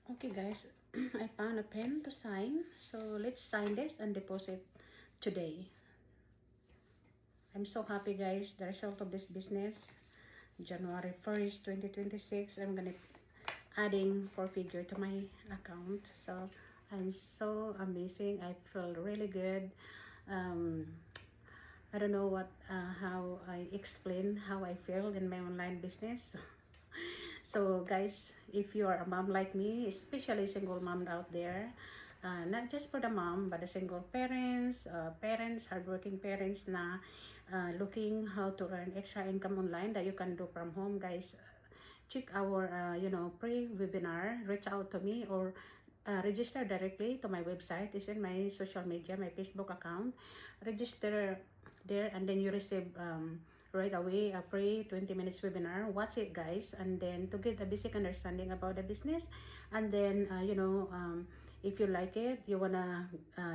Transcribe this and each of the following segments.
Okay guys, I found a pen to sign. So let's sign this and deposit today. I'm so happy guys, the result of this business. January 1st, 2026, I'm gonna adding 4-figure to my account. So I'm so amazing. I feel really good. I don't know what how I explain how I feel in my online business. So guys, if you are a mom like me, especially single mom out there, not just for the mom but the single parents, hardworking parents na looking how to earn extra income online that you can do from home, guys, check our pre-webinar. Reach out to me or register directly to my website. It's in my social media, my Facebook account. Register there and then you receive right away a pre 20 minutes webinar. Watch it guys, and then to get a basic understanding about the business, and then if you like it, you wanna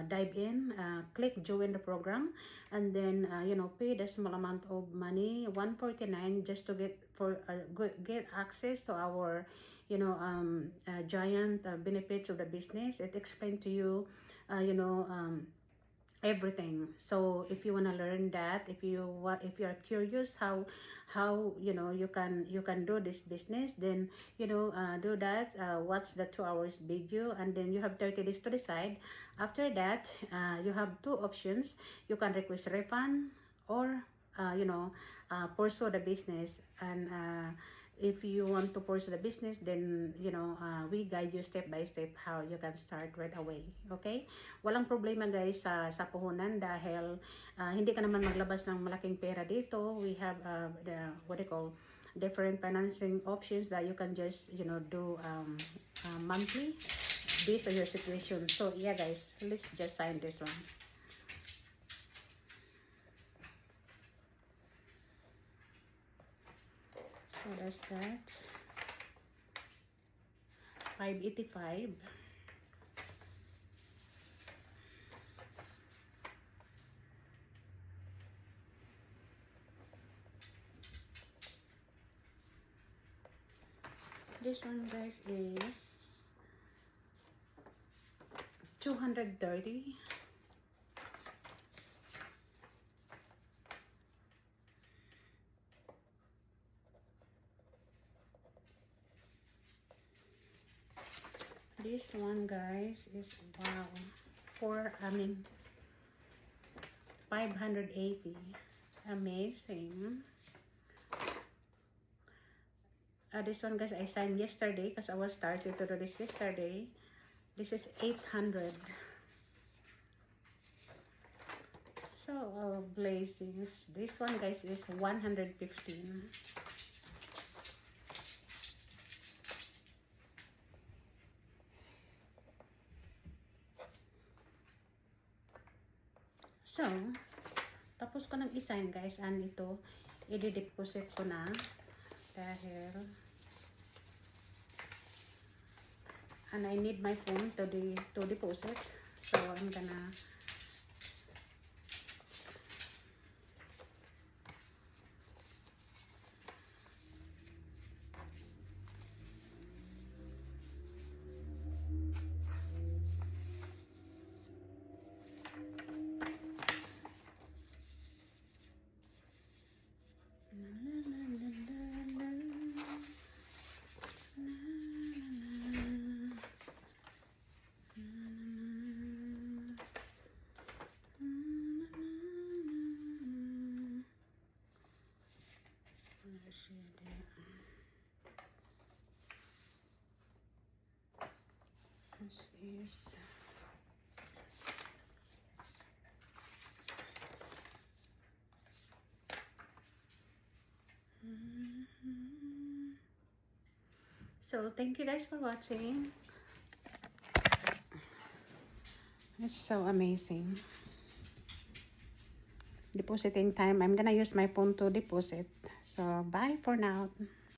dive in, click join the program, and then pay the small amount of money, $149, just to get access to our giant benefits of the business. It explained to you everything. So if you want to learn that, if you are curious how you can do this business, then do that. Watch the 2 hours video, and then you have 30 days to decide. After that, you have two options. You can request refund or pursue the business. And if you want to pursue the business, then we guide you step by step how you can start right away. Okay, walang problema guys sa puhunan, dahil hindi ka naman maglabas ng malaking pera dito. We have the what they call different financing options that you can just do monthly based on your situation. So yeah guys, let's just sign this one. So that's that. 585. This one guys is 230. This one guys is wow, 580. Amazing. This one guys I signed yesterday because I was started to do this yesterday. This is 800. So blessings. This one guys is 115. So, tapos ko nang i-sign guys, and ito, i-deposit ko na dahil and I need my phone to deposit. So, I'm gonna this is so thank you guys for watching. It's so amazing. Depositing time. I'm gonna use my phone to deposit. So bye for now.